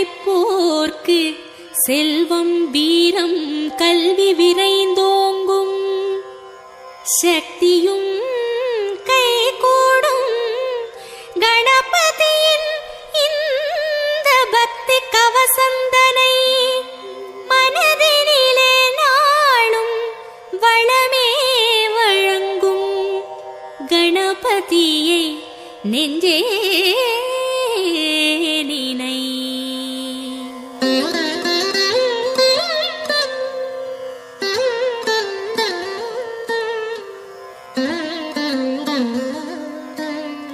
நினைப்போர்க்கு செல்வம் வீரம் கல்வி விரைந்தோங்கும், சக்தியும் கைகூடும். கணபதியின் இந்த பக்தி கவசந்தனை மனதினிலே நாளும் வளமே வழங்கும். கணபதியை நெஞ்சே நினை.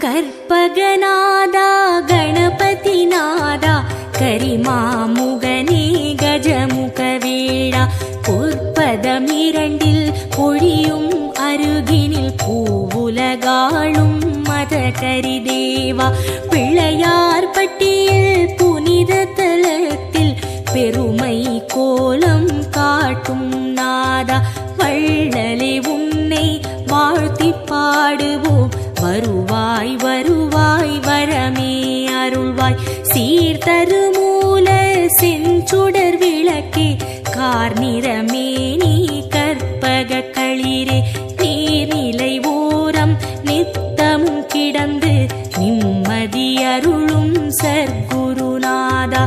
கற்பகநாதா கணபதிநாதா கரிமாமுகனே கஜமுகவேளா, பொற்பதமிரண்டில் பொழியும் அருகினில் பூவுலகாளும் மத கரிதேவா, பிள்ளையார் பட்டியில் புனித தலத்தில் பெருமை கோலம் காட்டும் நாதா, வள்ளலே உன்னை வாழ்த்தி பாடுவோம். வருவாய் வருவாய் வரமே அருள்வாய், சீர்தருமூல செஞ்சுடர் விளக்கே கார்நிறமே நீ கற்பக களிரே, நீர்நிலை ஓரம் நித்தமும் கிடந்து நிம்மதி அருளும் சர்க்குருநாதா,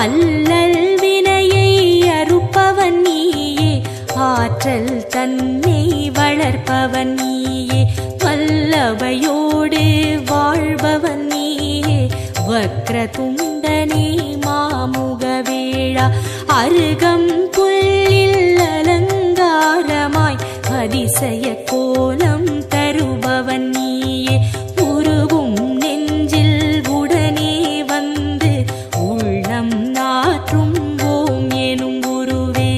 அல்லல் வினையை அறுப்பவன் நீயே, ஆற்றல் தன்னை வளர்ப்பவன் நீயே, வல்லவையோடு வாழ்பவன் நீயே, வக்ரதுண்டனே மாமுகவேளா, அருகம் புல்லில் அலங்காரமாய் அதிசய கோலம் தருபவன் நீயே, உருவும் நெஞ்சில் உடனே வந்து உள்ளம் நாற்றும் ஓம் எனும் குருவே.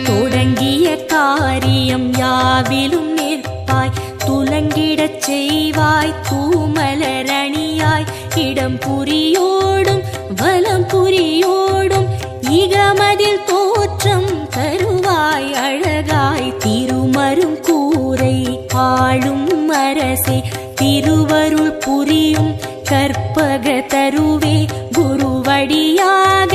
தொடங்கிய காரியம் யாவிலும் நிற்பாய், துலங்கிடச் செய்வாய் தூமலரணியாய், இடம் புரியோடும் வலம் புரியோடும் இகமதில் தோற்றம் தருவாய் அழகாய், திருமரும் கூரை ஆளும் அரசே திருவருள் புரியும் கற்பக தருவே, குருவடியாக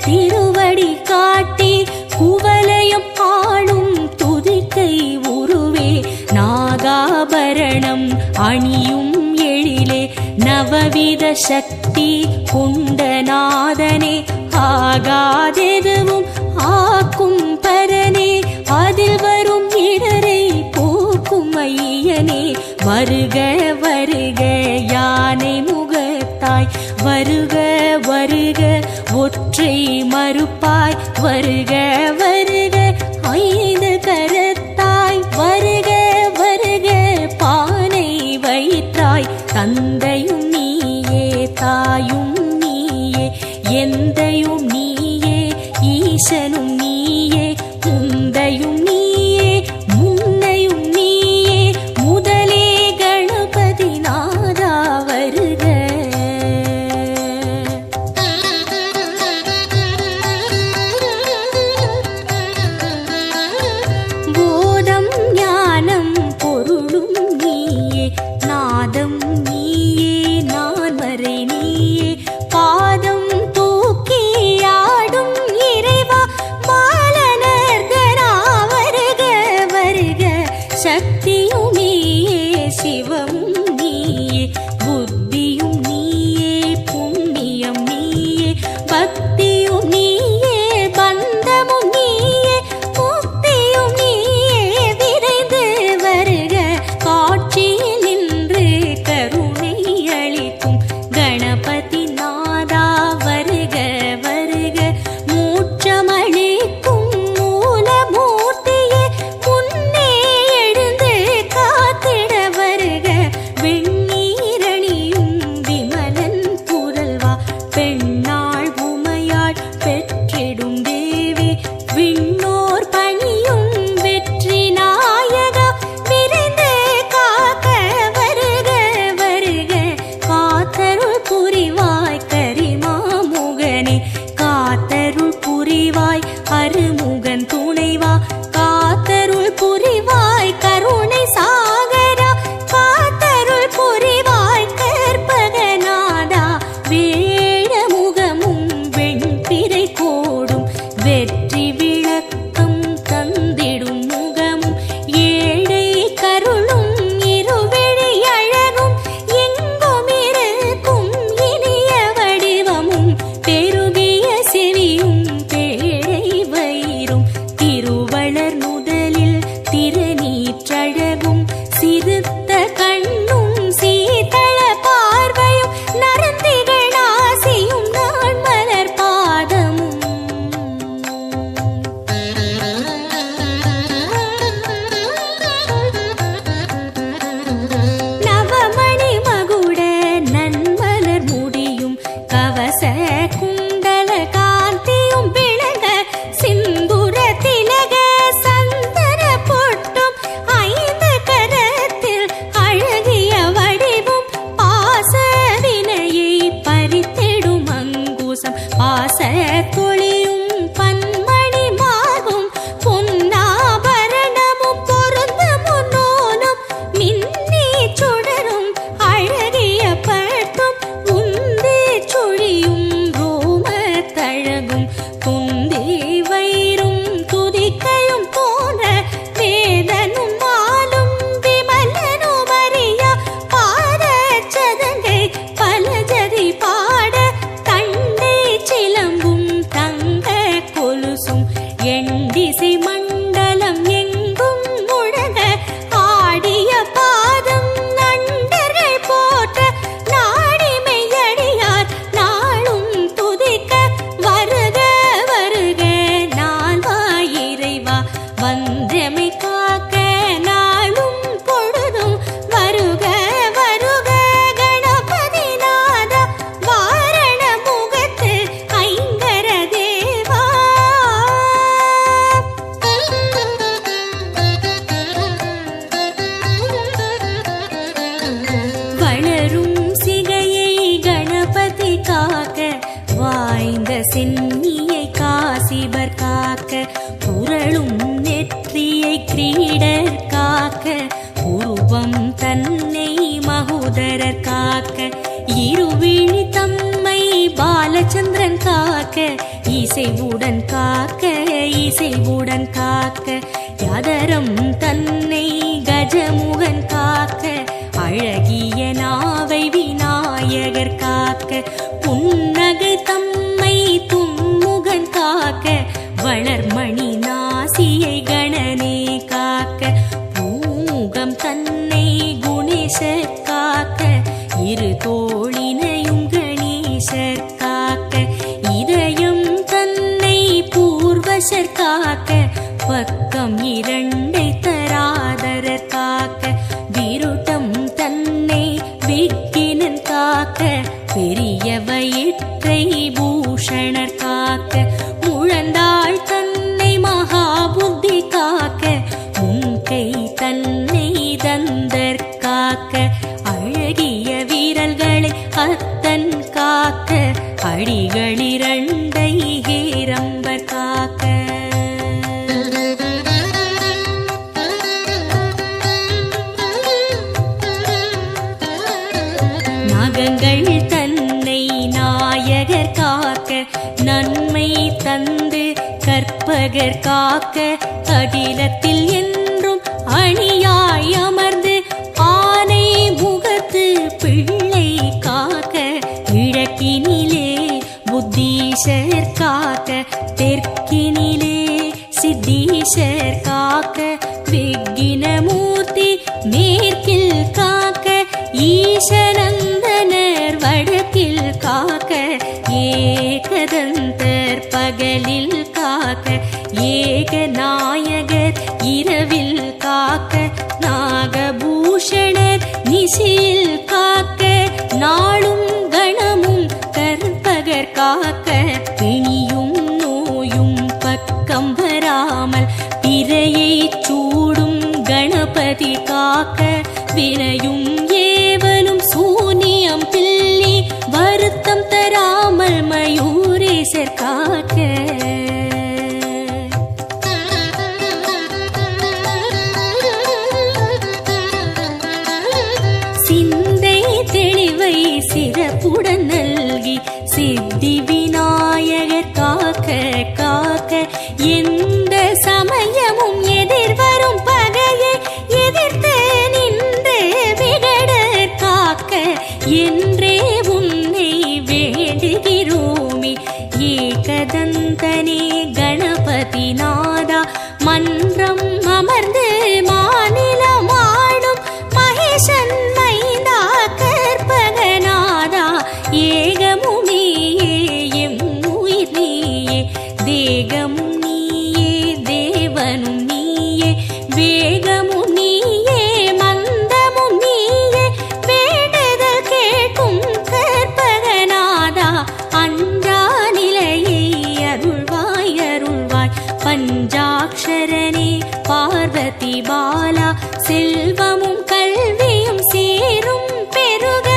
திருவடி காட்டி குவலயம் ஆளும் துதிக்கை உருவே, நாகாபரணம் அணியும் எழிலே நவவித சக்தி கொண்டநாதனே, ஆகாதெதுவும் ஆக்கும் பரனே, அதில் வரும் இடரை போக்கும் ஐயனே, வருக வருக யானை முகத்தாய், வருக வருக ஒற்றை மறுப்பாய், வருக வருக ஐந்து கரத்தாய், வருக வருக பானை வயிற்றாய், தந்தையும் நீயே தாயும் நீயே எந்தையும் நீயே ஈசனும் நீயே, முந்தையும் நீயே முன்னையும் நீயே, முதலே கணபதி நாதா வருக. போதம் ஞானம் பொருளும் நீயே, நாதம் நீயே நான் வரை நீயே, பாதம் தூக்கி ஆடும் இறைவா பாலனர்கனா வருக வருக, சக்தியும் நீயே சிவமும் நீயே, புத்தியும் நீயே புண்ணியம் நீயே, பக்தியும் நீயே பந்தமும் நீயே, முக்தியும் நீயே விரைந்து வருக, காட்சியில் நின்று கருணை அளிக்கும் கணபதி நாதா வருக வருக, மூச்சமளிக்கும் மூலமூர்த்தியே முன்னே எழுந்து காத்திட வருக, சிறுத்த கண்ணும் சீதள பார்வையும் நரந்திகள் நாசியும் நான் மலர் பாதமும் நவமணி மகுட நன்மலர் முடியும் கவச குண்டல காந்தியும் விளங்க சிந்துர திலக சந்தன பொட்டும் ஐந்து கரத்தில் அழகிய வடிவும் பாச வினையை பறித்திடும் அங்குசம் பாச தொழியும் பன்மணி மார்பும் பொன்னாபரணமும் பொருந்த முன்னோனும் மின்னி சுடரும் அழகிய பட்டும் உந்தி சுழியும் ரோம தழகும் துந்தி வயிறும் துதிக்கையும் தோன்ற வேதனும் மாலும் விமலனும் அறியா பாத சதங்கை பலஜதி பாட தண்டை சிலம்பும் தங்க கொலுசும் எண்டிசை மண்டலம் எங்கும் முழங்க ஆடிய பாதம் நண்டர்கள் போற்ற நாடிமையடியார் நாளும் துதிக்க வருக வருக நால்வாய் இறைவா வந்தமை காக்க நாளும் பொழுதும் வருக வருக கணபதி நாதா வாரண முகத்து ஐங்கர தேவா. வளரும் சிகையை கணபதி காக்க வாய்ந்த சென்னியை காசிபர் காக்க புரளும் நெற்றியை கிரீடர் காக்க உருவம் தன்னை மகோதரர் காக்க இருவிழி தம்மை பாலச்சந்திரன் காக்க இசைவுடன் காக்க இசைவுடன் காக்க யதரம் தன்னை கஜமுகன் காக்க அழகிய நாவை விநாயகர் காக்க புன்னகை தம்மை துன்முகன் காக்க வளர்மணி நாசியை கணனே காக்க பூமுகம் தன்னை குணேசர் காக்க இரு தோழினையும் கணேசர் காக்க இதயம் தன்னை பூர்வசர் காக்க பக்கம் இரண்டை தராதரர் காக்க விருட்டம் தன்னை விக்கினன் காக்க பெரிய வயிற்றை பூஷணர் காக்க முழந்தாள் தன்னை மகாபுத்தி காக்க முன்கை தன்னை தந்தர் காக்க அழகிய வீரல்களை அத்தன் காக்க அடிகளிரண்டை ஹேரம்பர் காக்க நகங்கள் தன்னை நாயகர் காக்க நன்மை தந்து கற்பகர் காக்க அகிலத்தில் என்றும் அணியாய் அமர்ந்து ஆனை முகத்து பிள்ளை காக்க கிழக்கினிலே புத்தீஷர் காக்க தெற்கினிலே சித்தீஷர் காக்க விக்கினமூர்த்தி மேற்கில் காக்க ஈசனந்தனர் வடக்கில் காக்க ஏகதந்தர் பகலில் காக்க ஏகநாயகர் இரவில் காக்க நாகபூஷணர் நிசியில் காக்க நாளும் கணமும் கற்பகர் காக்க பிணியும் நோயும் பக்கம் வராமல் பிறையை சூடும் கணபதி காக்க வினையும் ஏவலும் சூனியம் பில்லி வருத்தம் தராமல் மயூரேசர் காக்க சிந்தை தெளிவை சிறப்புடன் நல்கி சித்தி விநாயகர் காக்க காக்க எந்த சமயமும் எதிர்வரும் பகையை எதிர்த்து நின்று விட செல்வமும் கல்வியும் சேரும் பெருக.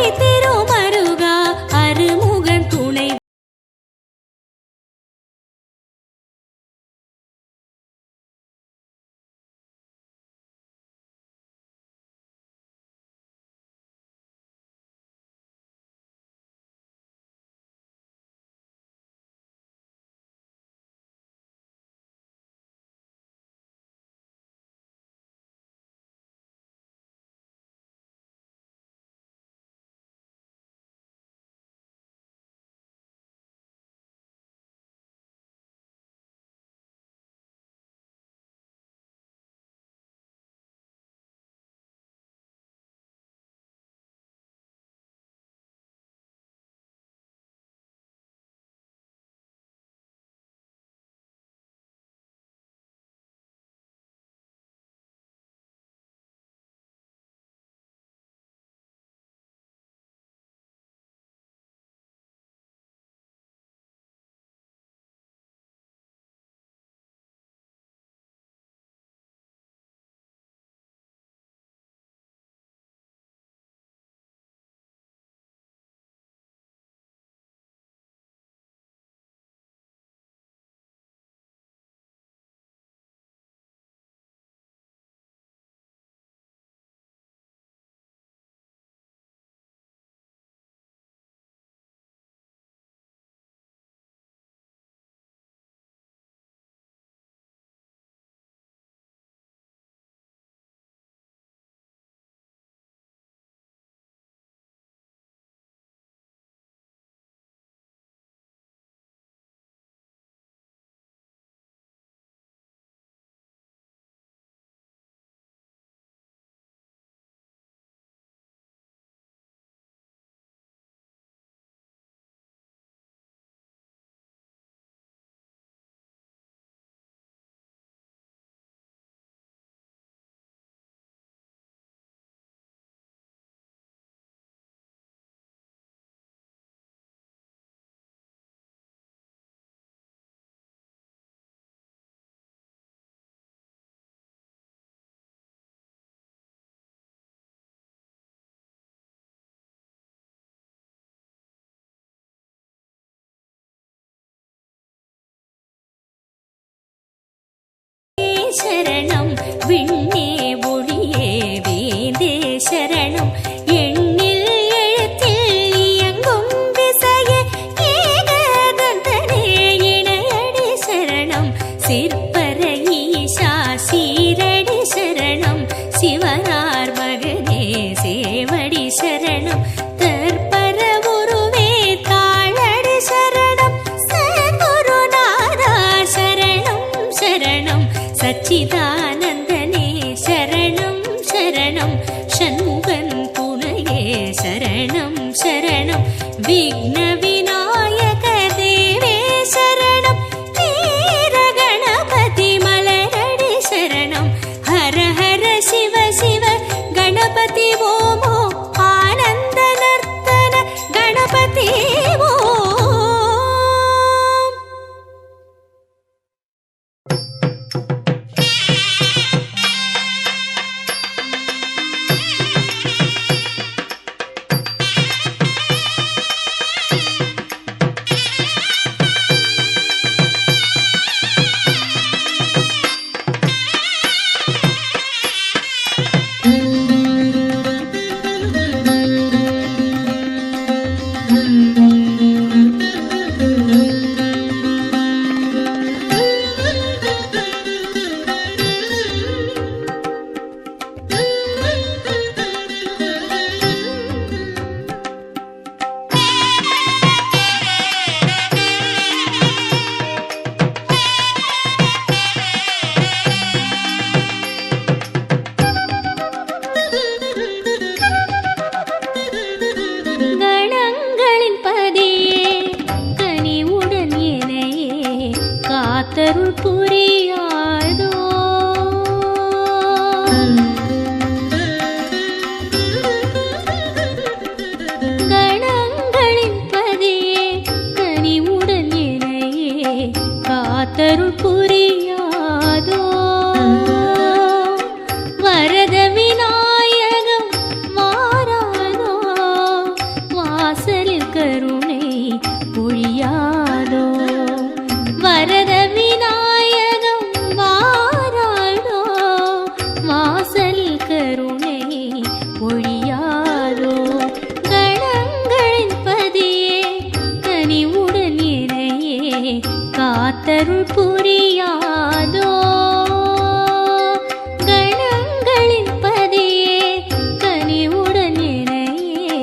அரிதிருமருகா அருமுகன் துணை காத்தருள் புரியாதோ கணங்களின் பதியே கனிவுடன் என்னையே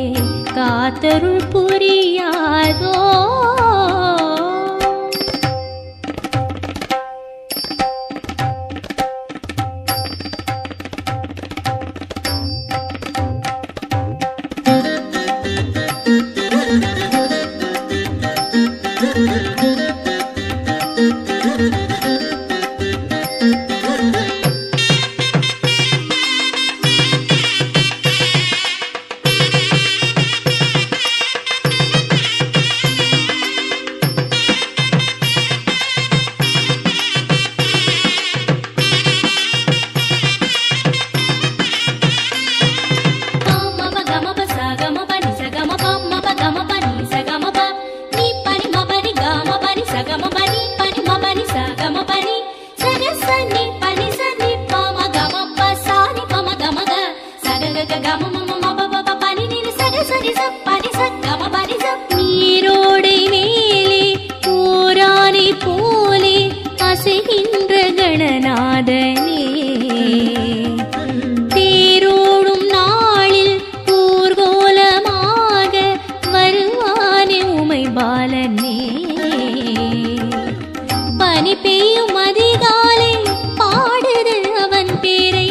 காத்தருள் புரியாதோ நீரோடை மேலே போரானை போலே அசைகின்ற கணநாதனே தேரோடும் நாளில் ஊர்கோலமாக வருவானே உமை பாலனே பனி பெய்யும் அதிகாலை பாடுது அவன் பேரை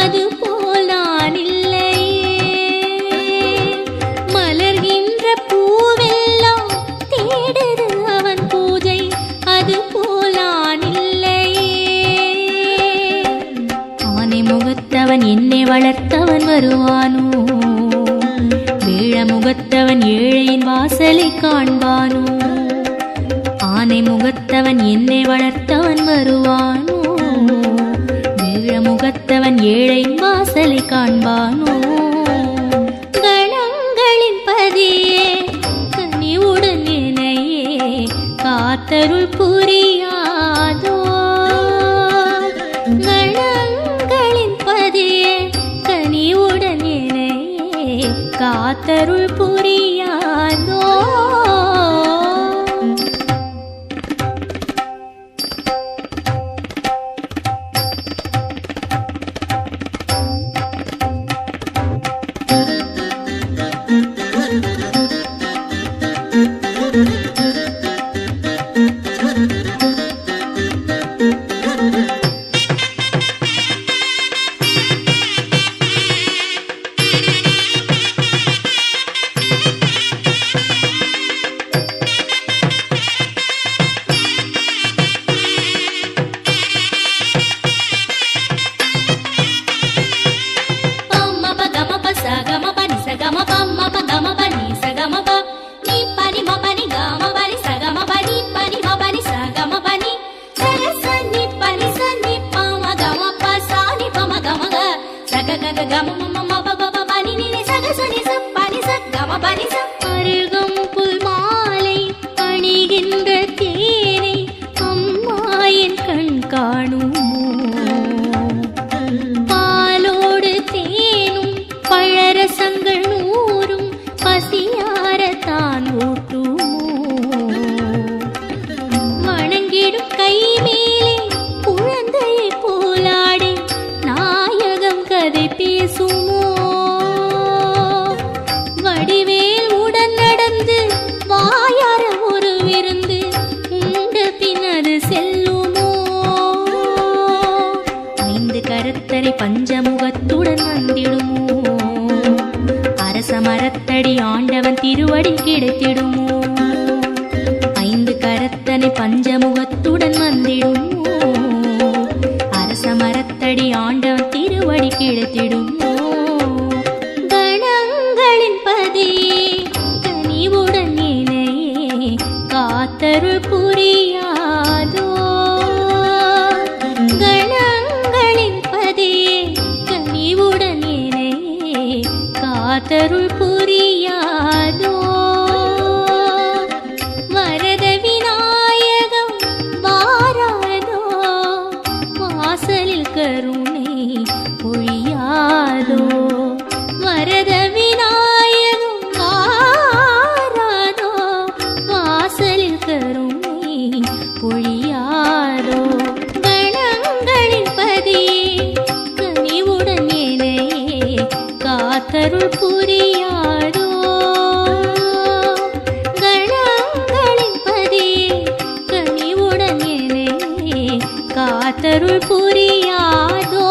அது போல் நான் இல்லையே மலர்கின்ற பூவெல்லாம் தேடுது அவன் பூஜை அது போல் நான் இல்லையே ஆனை முகத்தவன் என்னை வளர்த்தவன் வருவானோ வேழ முகத்தவன் ஏழையின் வாசலை காண்பானோ ஆனை முகத்தவன் என்னை வளர்த்தவன் வருவானோ வேழ முகத்தவன் ஏழையின் வாசலை காண்பானோ கணங்களின் பதியே கனிவுடன் என்னையே காத்தருள் புரியாதோ கணங்களின் பதியே கனிவுடன் என்னையே காத்தருள் புரியாதோ அருகம்புல் மாலை அணிகின்ற தேனை அம்மா என் கண் காணுமோ பாலோடு தேனும் பழரசங்கள் நூறும் பசியார தான் ஊட்டுமோ வணங்கிடும் கை மேலே குழந்தையை போலாடி நாயகம் கதை பேசுமோ வடிவேல் உடன் நடந்து வாயார ஒரு விருந்து உண்டு பின்னது செல்லுமோ ஐந்து கரத்தரை பஞ்சமுகத்துடன் வந்திடுமோ அரச மரத்தடி ஆண்டவன் திருவடி கிடைத்திடுமோ ஐந்து கரத்தனை பஞ்சமுகத்துடன் வந்திடுமோ அரச மரத்தடி ஆண்டவன் திருவடி கிடைத்திடுமோ கணங்களின் பதியே கனிவுடன் என்னையே காத்தருள் புரியாதோ கணங்களின் பதியே கனிவுடன் என்னையே காத்தருள் புரியாதோ வரத விநாயகம் வாராதோ வாசலில் கருணை பொழியாதோ வரத விநாயகம் வாராதோ வாசலில் கருணை பொழியாதோ கணங்களின் பதியே கனிவுடன் என்னையே காத்தருள் புரியாதோ கணங்களின் பதியே கனிவுடன் என்னையே காத்தருள் புரியாதோ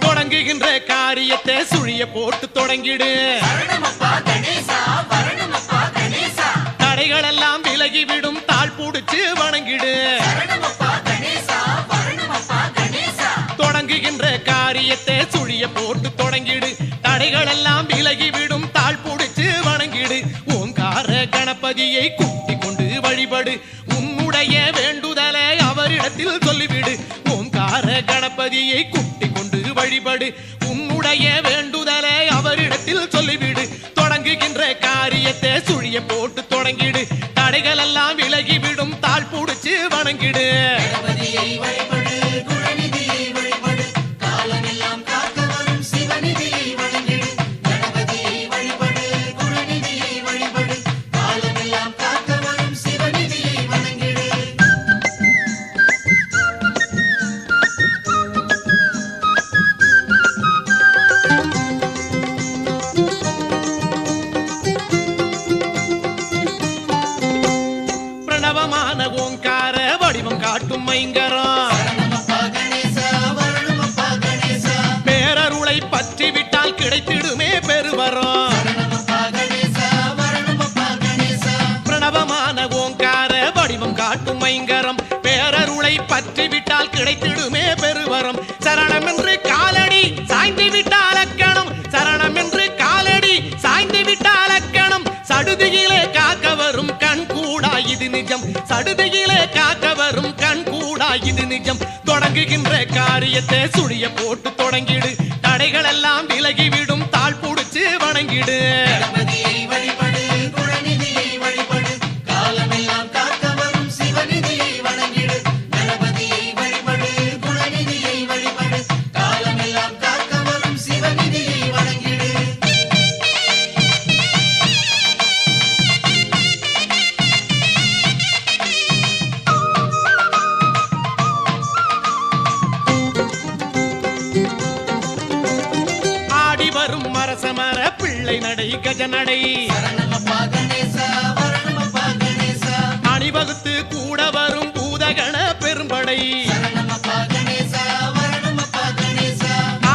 தொடங்குகின்ற காரியத்தை சுழிய போட்டு தொடங்கிடு. தடைகள் எல்லாம் விலகிவிடும், தாழ் புடிச்சு வணங்கிடு. தொடங்குகின்ற காரியத்தை சுழிய போட்டு தொடங்கிடு. தடைகள் எல்லாம் விலகிவிடும், தாழ் புடிச்சு வணங்கிடு. ஓங்கார கணபதியை கூட்டிக் கொண்டு வழிபடு. உன்னுடைய வேண்டுதலை அவரிடத்தில் சொல்லிவிடு. ஓங்கார கணபதியை கூட்டிக் கொண்டு வழிபடு. உன்னுடைய வேண்டுதலை அவரிடத்தில் சொல்லிவிடு. தொடங்குகின்ற காரியத்தை சுழிய போட்டு தொடங்கிடு. தடைகள் எல்லாம் விலகிவிடும், தாழ் புடிச்சு வணங்கிடு. பிரணவமான ஓங்கார வடிவம் காட்டும் மைங்கரம் பேரருளை பற்றி விட்டால் கிடைத்திடுமே பெருவரம். பிரணவமான ஓங்கார வடிவம் காட்டும் மைங்கரம் பேரருளை பற்றி விட்டால் கிடைத்திடுமே பெருவரம். சரணம் என்று காலடி சாய்ந்து விட்டால் அக்கணம், சரணம் என்று காலடி சாய்ந்து விட்டால் அக்கணம். சடுதியிலே காக்க வரும் கண் கூடா இது நிஜம், சடுதியிலே காக்க வரும் கண் கூடா இது நிஜம். தொடங்குகின்ற காரியத்தை சுழிய போட்டு தொடங்கிடு. தடைகள் எல்லாம் விலகிவிடும், தாழ் புடிச்சு வணங்கிடு. ஆடி வரும் மரசமர பிள்ளை நடை கஜநடை அணிவகுத்து கூட வரும் பூதகண பெரும்படை.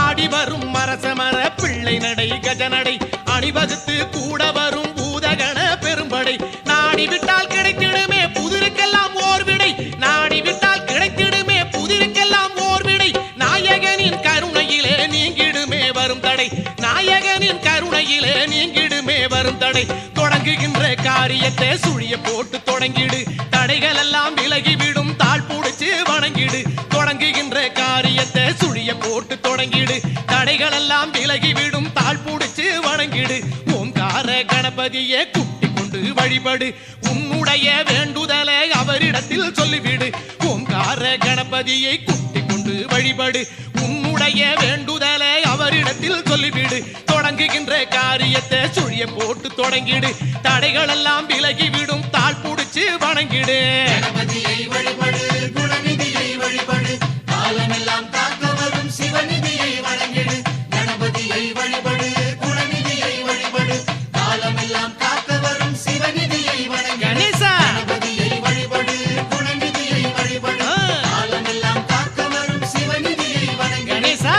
ஆடி வரும் மரசமர பிள்ளை நடை கஜநடை அணிவகுத்து கூட வரும் பூதகண பெரும்படை. நாடி விட்டால் கிடைத்திடுமே புதிருக்கெல்லாம் ஓர் விடை, நாடி விட்டால் கிடைத்திடுமே புதிருக்கெல்லாம் ஓர் விடை. நாயகனின் கருணையிலே நீங்கிடுமே வரும் தடை, நாயகனின் கருணையிலே நீங்கிடுமே வரும் தடை. தொடங்குகின்ற காரியத்தை சுழிய போட்டு தொடங்கிடு. தடைகள் எல்லாம் விலகிவிடும், தாழ் புடிச்சு வணங்கிடு. தொடங்குகின்ற காரியத்தை சுழிய போட்டு தொடங்கிடு. தடைகள் எல்லாம் விலகிவிடும், தாழ் புடிச்சு வணங்கிடு. ஓங்கார கணபதியை கூட்டிக் கொண்டு வழிபடு. உன்னுடைய வேண்டுதலை அவரிடத்தில் சொல்லிவிடு. ஓங்கார கணபதியை கூட்டிக் கொண்டு வழிபடு. உன்னுடைய வேண்டுதலை அவரிடத்தில் சொல்லிவிடு. தொடங்குகின்ற காரியத்தை சுழிய போட்டு தொடங்கிடு. தடைகள் எல்லாம் விலகிவிடும், தாழ் புடிச்சு வணங்கிடு. கணேசா கணேசா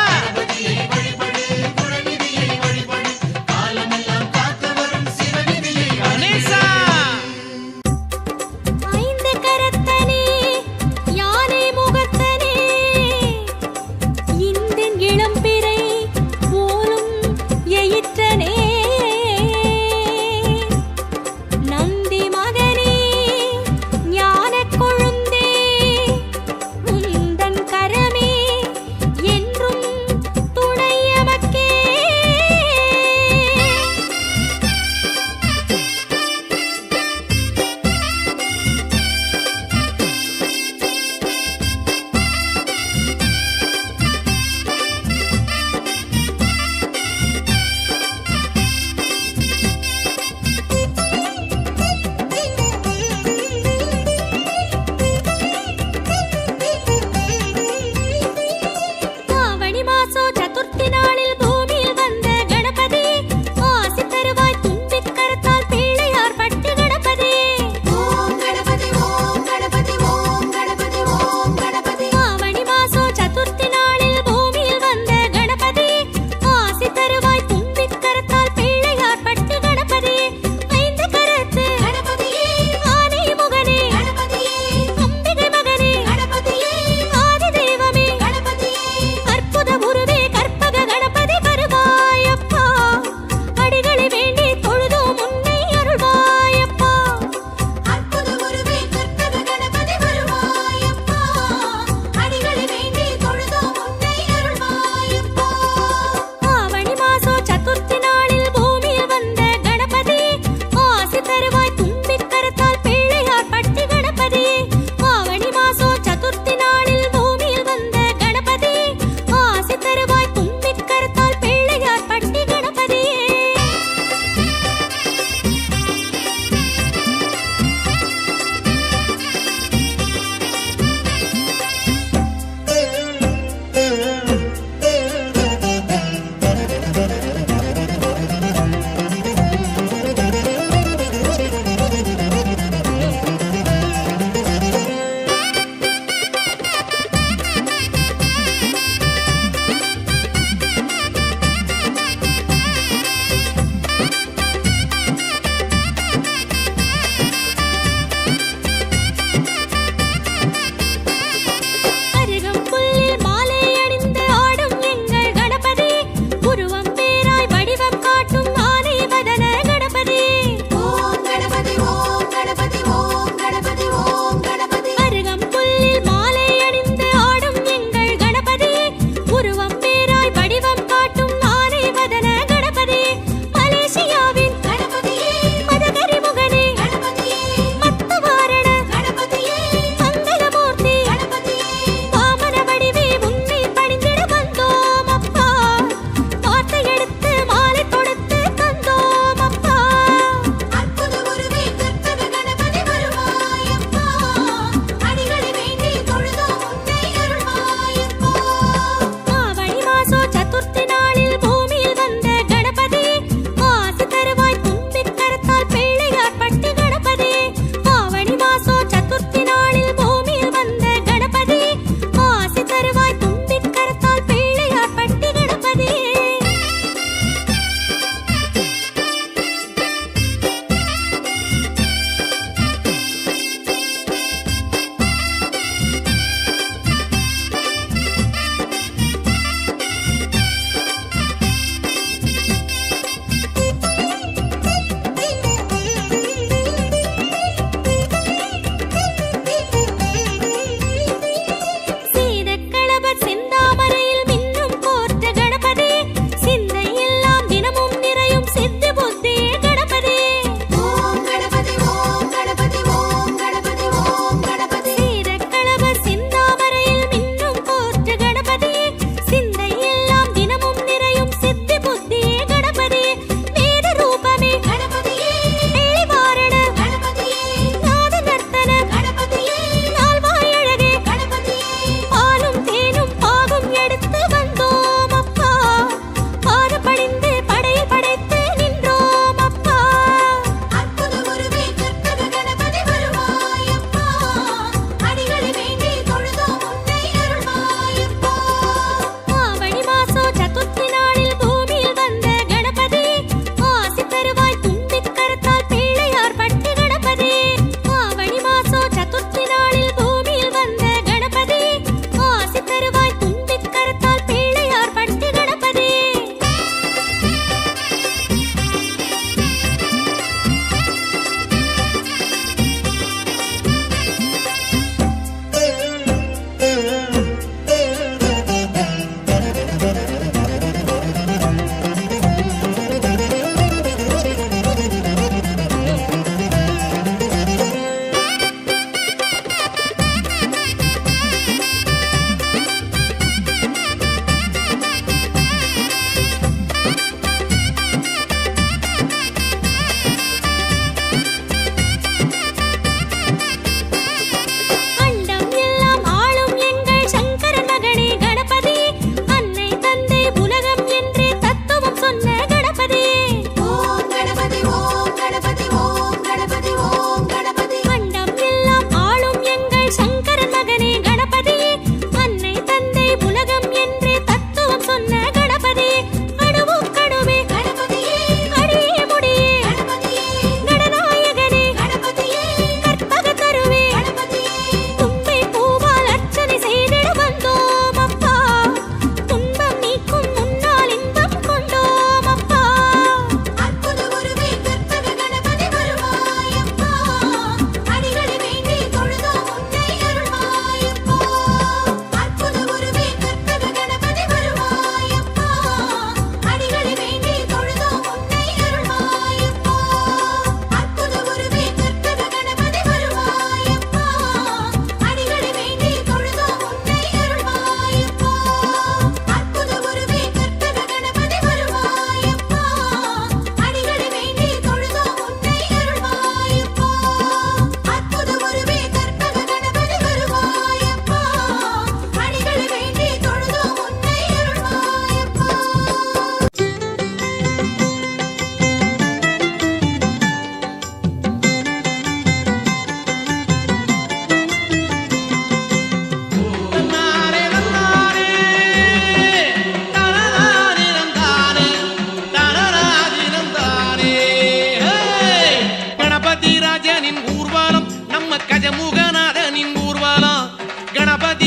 கணேசா ஐந்து கரத்தனே யா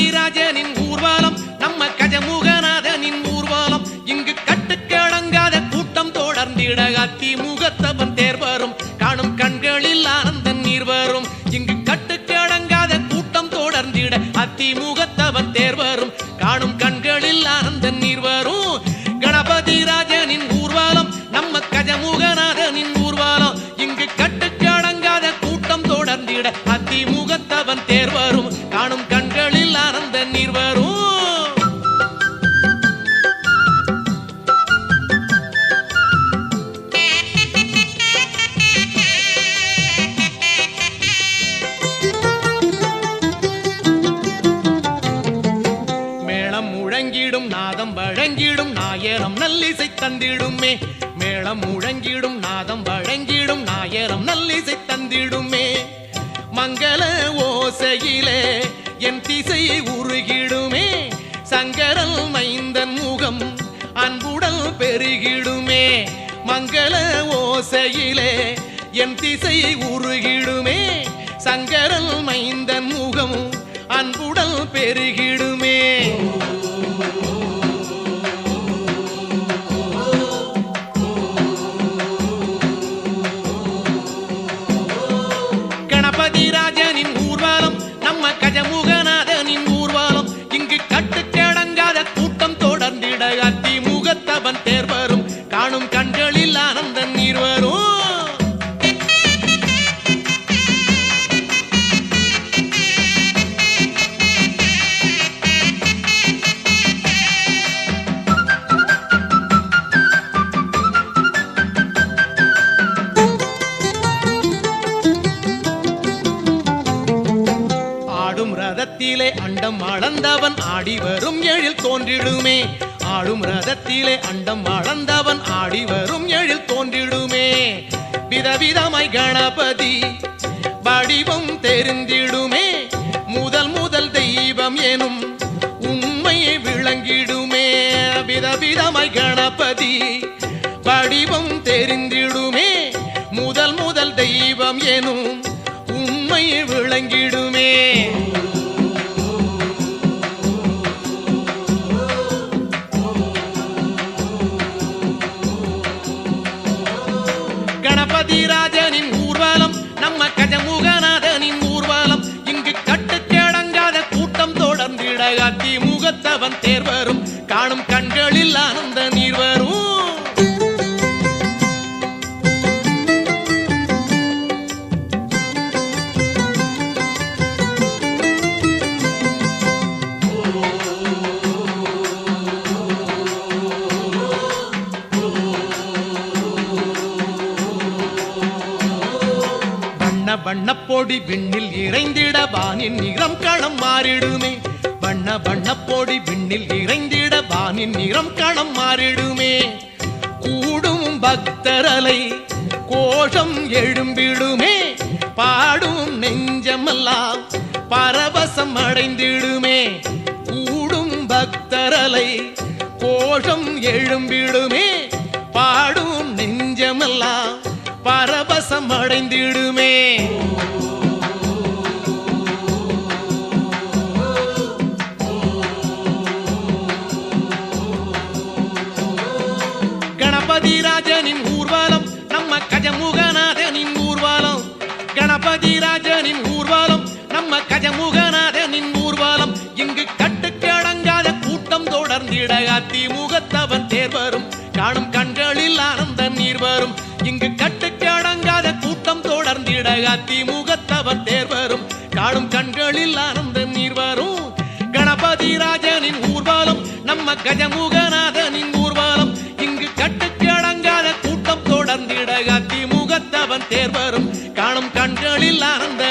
கணபதி ராஜனின் ஊர்வலம் நம்ம கஜமுகநாதனின் ஊர்வலம் இங்கு கட்டுக்கு அடங்காத கூட்டம் தொடர்ந்திட அதிமுகத்தவன் தேர் வரும் காணும் கண்களில் ஆனந்தன் நீர் வரும் இங்கு கட்டுக்கு அடங்காத கூட்டம் தொடர்ந்திட அதிமுகத்தவன் தேர் வரும் காணும் கண்களில் ஆனந்தன் நீர் வரும் கணபதி ராஜனின் ஊர்வலம் நம்ம கஜமுகநாதனின் ஊர்வலம் இங்கு கட்டுக்கு அடங்காத கூட்டம் தொடர்ந்திட அதிமுகத்தவன் தேர் வரும் காணும் கண்களில் ஆனந்தன் நீர் வரும் முழங்கிடும் நாதம் வழங்கிடும் நாயரம் நல்லிசை தந்திடுமே மேளம் முழங்கிடும் நாதம் வழங்கிடும் நாயரம் நல்லிசை தந்திடுமே மங்கள ஓசையிலே என் திசை உருகிடுமே சங்கரல் மைந்தன் முகம் அன்புடல் பெருகிடுமே மங்கள ஓசையிலே என் திசை உருகிடுமே சங்கரல் மைந்தன் முகம் அன்புடல் பெருகிடுமே கணபதி ராஜனின் ஊர்வலம் நம்ம கஜமுகநாதனின் ஊர்வலம் இங்கு கட்டுக்கடங்காத கூட்டம் தொடர்ந்திட அதிமுகத்தவன் தேர் வரும் காணும் கண்களில் ஆனந்தன் நீர் வரும் ரதத்திலே அண்டம் அளந்தவன் ஆடி வரும் எழில் தோன்றிடுமே ஆடும் ரதத்திலே அண்டம் அளந்தவன் ஆடி வரும் எழில் தோன்றிடுமே விதவிதமாய் கணபதி வடிவம் தெரிந்திடுமே முதல் முதல் தெய்வம் எனும் உண்மையை விளங்கிடுமே விதவிதமாய் கணபதி வடிவம் தெரிந்திடுமே முதல் முதல் தெய்வம் எனும் உண்மை விளங்கிடுமே கணபதி ராஜனின் ஊர்வலம் நம்ம கஜமுகநாதனின் ஊர்வலம் இங்கு கட்டுக்கடங்காத கூட்டம் தொடர்ந்திட அதிமுகத்தவன் தேர் வரும் காணும் கண்களில் ஆனந்த நீர் வரும் வண்ணப்பொடி விண்ணில் இறைந்திட வானின் நிறம் களம் மாறிடுமே வண்ணப்பொடி விண்ணில் இறைந்திட வானின் நிறம் களம் மாறிடுமே கூடும் பக்தரலை கோஷம் எழும்பிடுமே பாடும் நெஞ்சமெல்லாம் பரவசம் அடைந்திடுமே கூடும் பக்தரலை கோஷம் எழும்பிடுமே பாடும் நெஞ்சமெல்லாம் பரவசம் அடைந்திடுமே கணபதி ராஜனின் ஊர்வலம் நம்ம கஜமுகநாதனின் ஊர்வலம் கணபதி ராஜனின் ஊர்வலம் நம்ம கஜமுகநாதனின் ஊர்வலம் இங்கு கட்டுக்கு அடங்காத கூட்டம் தொடர்ந்திட அதிமுகத்தவன் தேர் வரும் காணும் கண்களில் ஆனந்த நீர் வரும் இங்கு கட்டுக்கு அடங்காத கூட்டம் தொடர்ந்திட அதிமுகத்தவன் தேர் வரும் காணும் கண்களில் ஆனந்த நீர் வரும் கணபதி ராஜனின் ஊர்வலம் நம்ம கஜமுகநாதனின் ஊர்வலம் இங்கு கட்டுக்கு அடங்காத கூட்டம் தொடர்ந்திட அதிமுகத்தவன் தேர் வரும் காணும் கண்களில் ஆனந்த